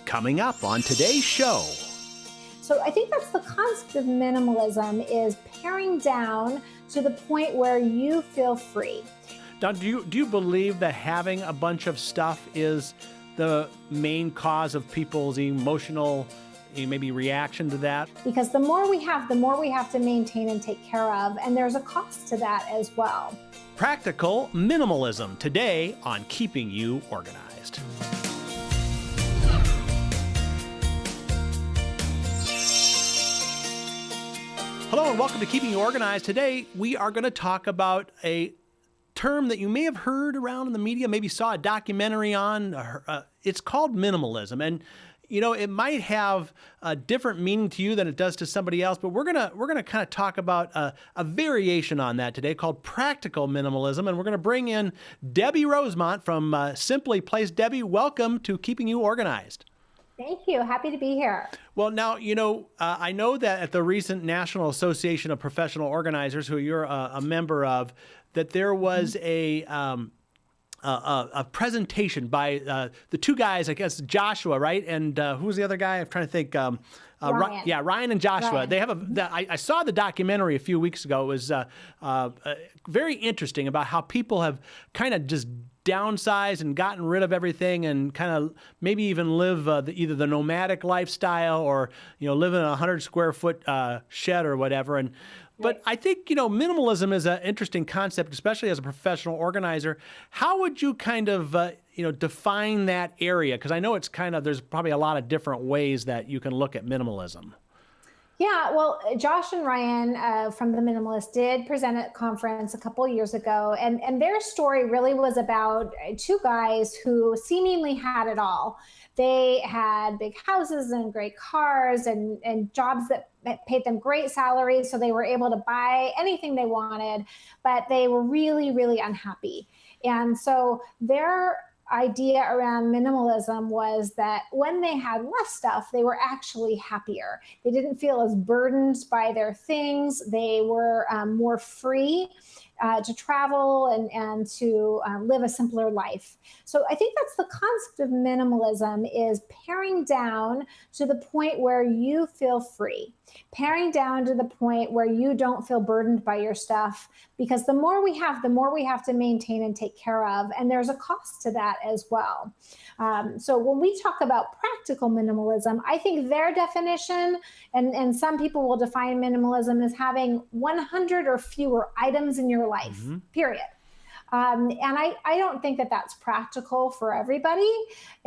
Coming up on today's show. So I think that's the concept of minimalism, is paring down to the point where you feel free. Now, do you believe that having a bunch of stuff is the main cause of people's emotional maybe reaction to that? Because the more we have to maintain and take care of, and there's a cost to that as well. Practical minimalism today on Keeping You Organized. Hello and welcome to Keeping You Organized. Today we are going to talk about a term that you may have heard around in the media, maybe saw a documentary on. It's called minimalism, and it might have a different meaning to you than it does to somebody else. But we're gonna kind of talk about a variation on that today called practical minimalism, and we're gonna bring in Debbie Rosemont from Simply Place. Debbie, welcome to Keeping You Organized. Thank you. Happy to be here. Well, now, I know that at the recent National Association of Professional Organizers, who you're a member of, that there was a presentation by the two guys, I guess, Joshua, right? And who was the other guy? I'm trying to think. Ryan. Ryan and Joshua. Ryan. They have I saw the documentary a few weeks ago. It was very interesting about how people have kind of just downsized and gotten rid of everything and kind of maybe even live either the nomadic lifestyle or, live in a 100 square foot shed or whatever. But I think, minimalism is an interesting concept, especially as a professional organizer. How would you kind of, define that area? Because I know there's probably a lot of different ways that you can look at minimalism. Yeah, well, Josh and Ryan from The Minimalist did present at a conference a couple of years ago, and their story really was about two guys who seemingly had it all. They had big houses and great cars and jobs that paid them great salaries, so they were able to buy anything they wanted, but they were really, really unhappy. And so their idea around minimalism was that when they had less stuff, they were actually happier. They didn't feel as burdened by their things. They were more free to travel and to live a simpler life. So I think that's the concept of minimalism, is paring down to the point where you feel free, paring down to the point where you don't feel burdened by your stuff, because the more we have to maintain and take care of, and there's a cost to that as well. So when we talk about practical minimalism, I think their definition, and some people will define minimalism as having 100 or fewer items in your life, period. And I don't think that that's practical for everybody.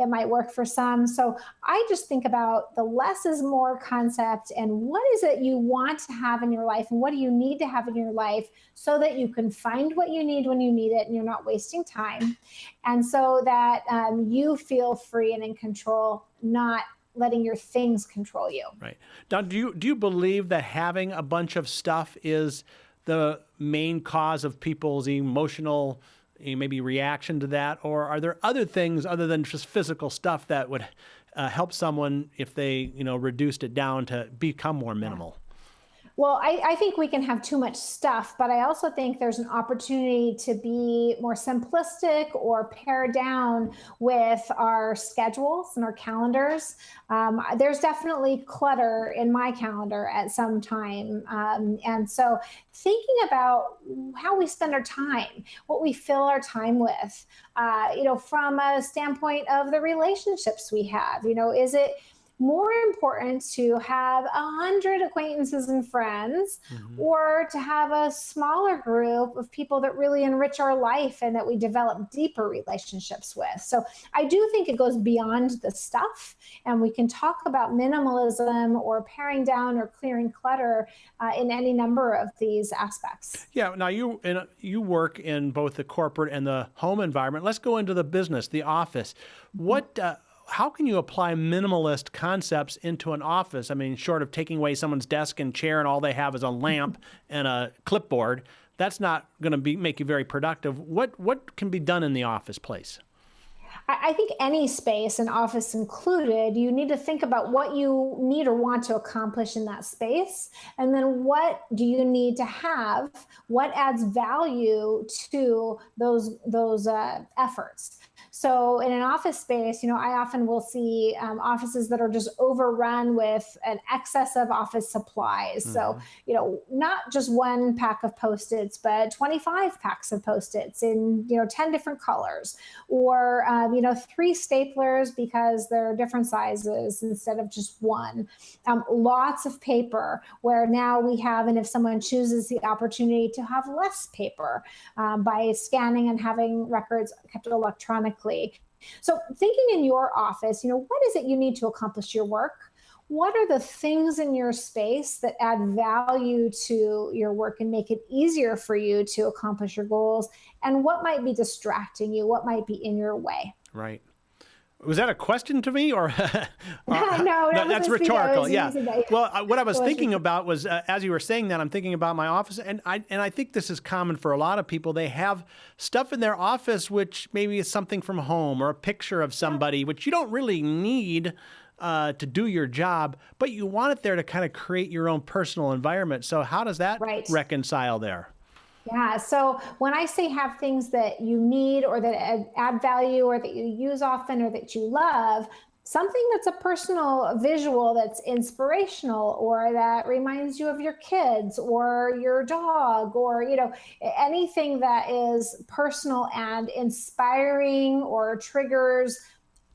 It might work for some. So I just think about the less is more concept, and what is it you want to have in your life, and what do you need to have in your life so that you can find what you need when you need it and you're not wasting time. And so that you feel free and in control, not letting your things control you. Right. Now, do you believe that having a bunch of stuff is the main cause of people's emotional maybe reaction to that? Or are there other things other than just physical stuff that would help someone if they, reduced it down to become more minimal? Well, I think we can have too much stuff, but I also think there's an opportunity to be more simplistic or pare down with our schedules and our calendars. There's definitely clutter in my calendar at some time. And so thinking about how we spend our time, what we fill our time with, from a standpoint of the relationships we have, is it more important to have 100 acquaintances and friends, or to have a smaller group of people that really enrich our life and that we develop deeper relationships with? So I do think it goes beyond the stuff, and we can talk about minimalism or paring down or clearing clutter in any number of these aspects. Yeah. Now you work in both the corporate and the home environment. Let's go into the business, the office. How can you apply minimalist concepts into an office? I mean, short of taking away someone's desk and chair and all they have is a lamp and a clipboard, that's not going to make you very productive. What can be done in the office place? I think any space, and office included, you need to think about what you need or want to accomplish in that space. And then what do you need to have? What adds value to those efforts? So in an office space, I often will see offices that are just overrun with an excess of office supplies. So, Hmm. not just one pack of Post-its, but 25 packs of Post-its in, 10 different colors, or, three staplers because they're different sizes instead of just one. Lots of paper, where now we have, and if someone chooses the opportunity to have less paper by scanning and having records kept electronically. So, thinking in your office, what is it you need to accomplish your work? What are the things in your space that add value to your work and make it easier for you to accomplish your goals? And what might be distracting you? What might be in your way? Right. Was that a question to me, or No, no? that was That's just, rhetorical. it's Yeah. easy that Well, what I was it was thinking about was, as you were saying that, I'm thinking about my office, and I think this is common for a lot of people. They have stuff in their office which maybe is something from home or a picture of somebody, which you don't really need to do your job, but you want it there to kind of create your own personal environment. So how does that right. reconcile there? Yeah. So when I say have things that you need or that add value or that you use often or that you love, something that's a personal visual that's inspirational or that reminds you of your kids or your dog or, anything that is personal and inspiring or triggers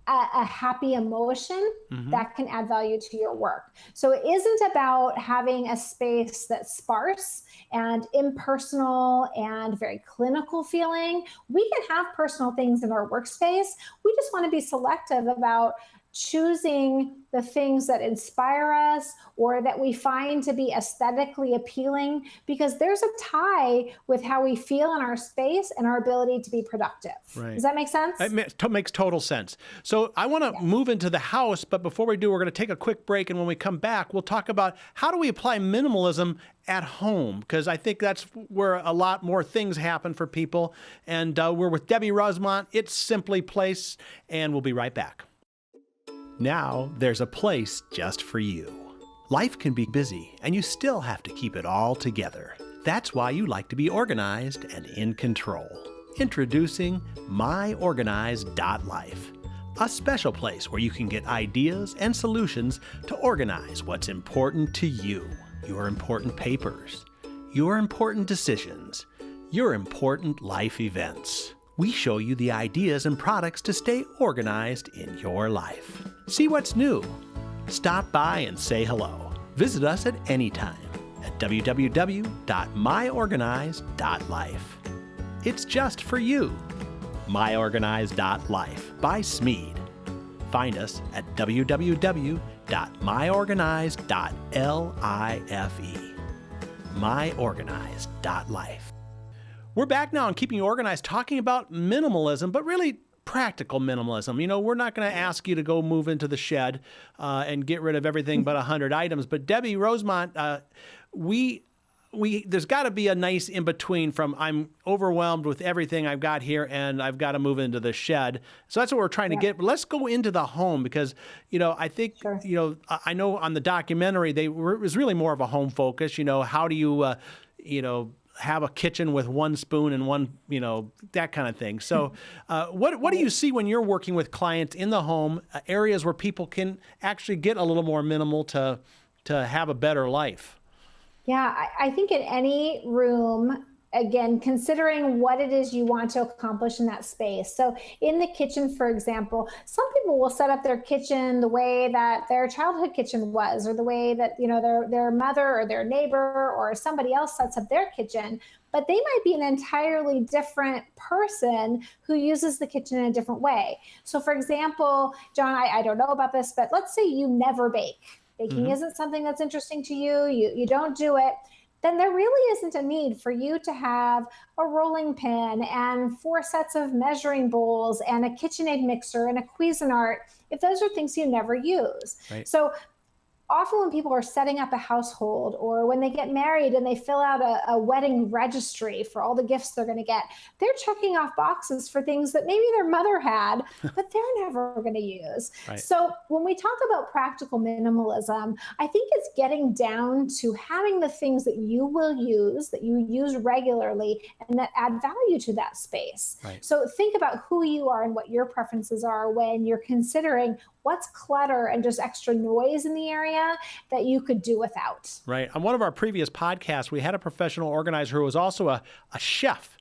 a happy emotion Hmm. that can add value to your work. So it isn't about having a space that's sparse and impersonal and very clinical feeling. We can have personal things in our workspace. We just want to be selective about choosing the things that inspire us or that we find to be aesthetically appealing, because there's a tie with how we feel in our space and our ability to be productive. Right. Does that make sense? It makes total sense. So I want to move into the house, but before we do, we're going to take a quick break. And when we come back, we'll talk about how do we apply minimalism at home, because I think that's where a lot more things happen for people. And we're with Debbie Rosemont. It's Simply Place, and we'll be right back. Now there's a place just for you. Life can be busy, and you still have to keep it all together. That's why you like to be organized and in control. Introducing MyOrganized.life, a special place where you can get ideas and solutions to organize what's important to you, your important papers, your important decisions, your important life events. We show you the ideas and products to stay organized in your life. See what's new. Stop by and say hello. Visit us at any time at www.myorganized.life. It's just for you. MyOrganized.life by Smead. Find us at www.myorganized.life. MyOrganized.life. We're back now on Keeping You Organized, talking about minimalism, but really practical minimalism. We're not going to ask you to go move into the shed and get rid of everything but 100 items. But Debbie Rosemont, there's got to be a nice in between from I'm overwhelmed with everything I've got here and I've got to move into the shed. So that's what we're trying to get. But let's go into the home because, I think, Sure. I know on the documentary, it was really more of a home focus. How do you, have a kitchen with one spoon and one, that kind of thing. So what do you see when you're working with clients in the home, areas where people can actually get a little more minimal to have a better life? Yeah, I think in any room, again, considering what it is you want to accomplish in that space. So in the kitchen, for example, some people will set up their kitchen the way that their childhood kitchen was, or the way that, their mother or their neighbor or somebody else sets up their kitchen. But they might be an entirely different person who uses the kitchen in a different way. So for example, John, I don't know about this, but let's say you never bake. Baking isn't something that's interesting to you. You don't do it. Then there really isn't a need for you to have a rolling pin and 4 sets of measuring bowls and a KitchenAid mixer and a Cuisinart if those are things you never use. Right. So often when people are setting up a household or when they get married and they fill out a wedding registry for all the gifts they're going to get, they're checking off boxes for things that maybe their mother had, but they're never going to use. Right. So when we talk about practical minimalism, I think it's getting down to having the things that you will use, that you use regularly, and that add value to that space. Right. So think about who you are and what your preferences are when you're considering what's clutter and just extra noise in the area that you could do without. Right. On one of our previous podcasts, we had a professional organizer who was also a chef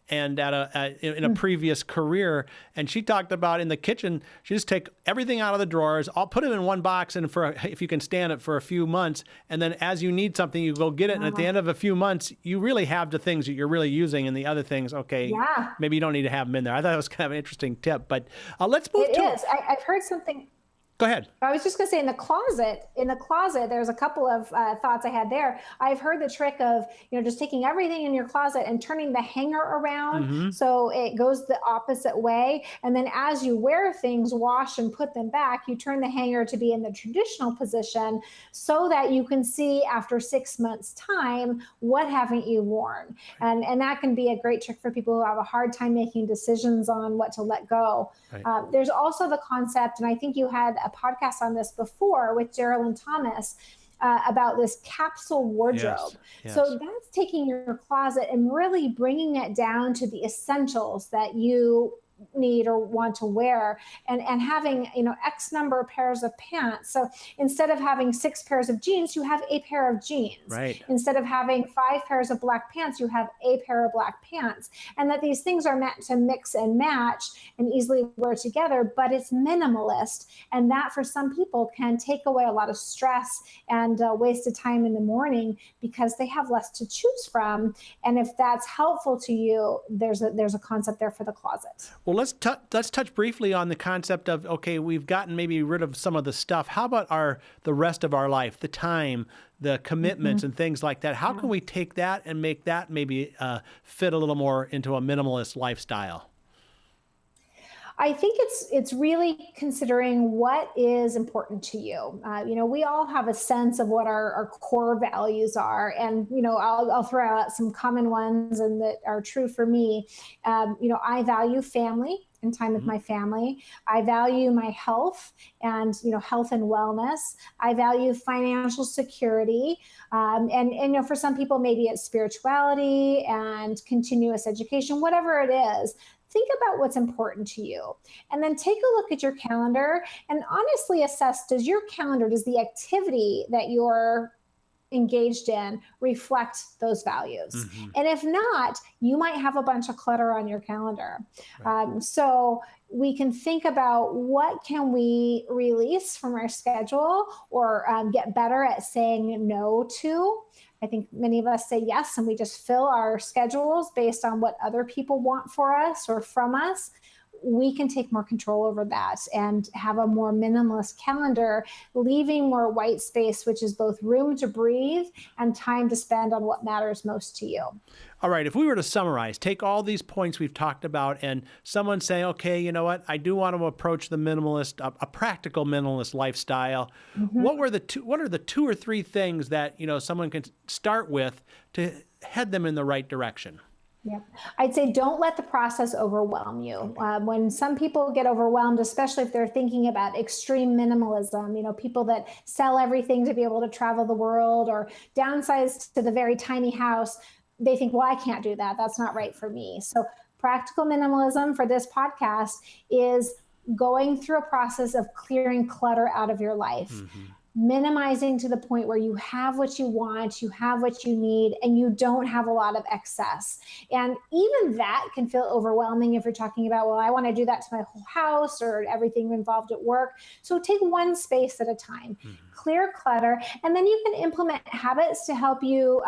and in a previous career. And she talked about in the kitchen, she just take everything out of the drawers, I'll put them in one box, and if you can stand it for a few months, and then as you need something, you go get it. And at the end of a few months, you really have the things that you're really using, and the other things, okay, maybe you don't need to have them in there. I thought it was kind of an interesting tip, but let's move to... It is. I've heard something... Go ahead. I was just going to say in the closet, there's a couple of thoughts I had there. I've heard the trick of, just taking everything in your closet and turning the hanger around so it goes the opposite way. And then as you wear things, wash and put them back, you turn the hanger to be in the traditional position so that you can see after 6 months' time, what haven't you worn? And that can be a great trick for people who have a hard time making decisions on what to let go. Right. There's also the concept, and I think you had a podcast on this before with Geraldine Thomas about this capsule wardrobe. Yes. So that's taking your closet and really bringing it down to the essentials that you need or want to wear, and having X number of pairs of pants. So instead of having 6 pairs of jeans, you have a pair of jeans. Right. Instead of having 5 pairs of black pants, you have a pair of black pants. And that these things are meant to mix and match and easily wear together, but it's minimalist. And that for some people can take away a lot of stress and wasted time in the morning because they have less to choose from. And if that's helpful to you, there's a concept there for the closet. Well, let's touch briefly on the concept of, okay, we've gotten maybe rid of some of the stuff. How about the rest of our life, the time, the commitments and things like that? How can we take that and make that maybe fit a little more into a minimalist lifestyle? I think it's really considering what is important to you. We all have a sense of what our core values are, and I'll throw out some common ones and that are true for me. I value family and time with my family. I value my health and health and wellness. I value financial security, and for some people maybe it's spirituality and continuous education, whatever it is. Think about what's important to you, and then take a look at your calendar and honestly assess, does the activity that you're engaged in reflect those values? And if not, you might have a bunch of clutter on your calendar. Right. So we can think about what can we release from our schedule or get better at saying no to. I think many of us say yes, and we just fill our schedules based on what other people want for us or from us. We can take more control over that and have a more minimalist calendar, leaving more white space, which is both room to breathe and time to spend on what matters most to you. All right, if we were to summarize, take all these points we've talked about, and someone saying, okay, you know what, I do want to approach the minimalist, a practical minimalist lifestyle. What are the 2 or 3 things that someone can start with to head them in the right direction? Yeah, I'd say don't let the process overwhelm you. When some people get overwhelmed, especially if they're thinking about extreme minimalism, people that sell everything to be able to travel the world or downsize to the very tiny house, they think, well, I can't do that. That's not right for me. So practical minimalism for this podcast is going through a process of clearing clutter out of your life. Minimizing to the point where you have what you want, you have what you need, and you don't have a lot of excess. And even that can feel overwhelming if you're talking about, well, I want to do that to my whole house or everything involved at work. So take one space at a time, clear clutter, and then you can implement habits to help you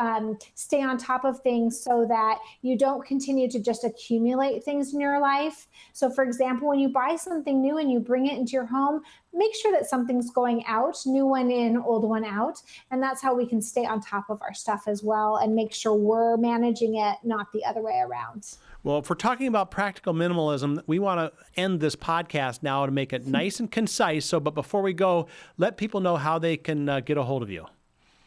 stay on top of things so that you don't continue to just accumulate things in your life. So for example, when you buy something new and you bring it into your home, make sure that something's going out, new one in, old one out. And that's how we can stay on top of our stuff as well and make sure we're managing it, not the other way around. Well, if we're talking about practical minimalism, we want to end this podcast now to make it nice and concise. But before we go, let people know how they can get a hold of you.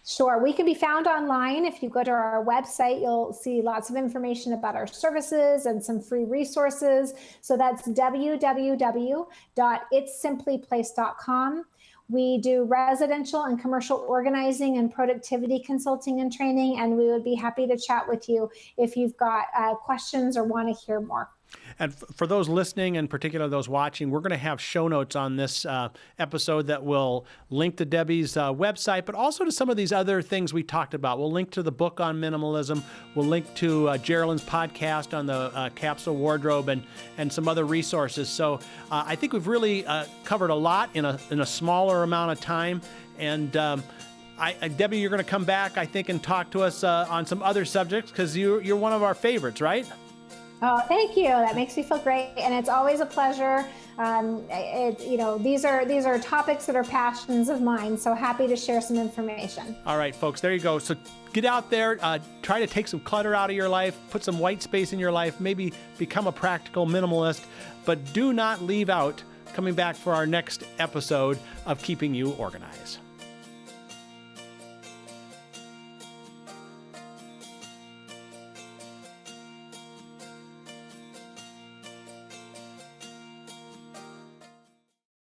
Sure. We can be found online. If you go to our website, you'll see lots of information about our services and some free resources. So that's www.itssimplyplace.com. We do residential and commercial organizing and productivity consulting and training, and we would be happy to chat with you if you've got questions or want to hear more. And for those listening, and particularly those watching, we're going to have show notes on this episode that will link to Debbie's website, but also to some of these other things we talked about. We'll link to the book on minimalism. We'll link to Geraldine's podcast on the capsule wardrobe and some other resources. So I think we've really covered a lot in a smaller amount of time. And Debbie, you're going to come back, I think, and talk to us on some other subjects because you're one of our favorites, right? Oh, thank you. That makes me feel great, and it's always a pleasure. These are topics that are passions of mine. So happy to share some information. All right, folks, there you go. So get out there, try to take some clutter out of your life, put some white space in your life, maybe become a practical minimalist, but do not leave out coming back for our next episode of Keeping You Organized.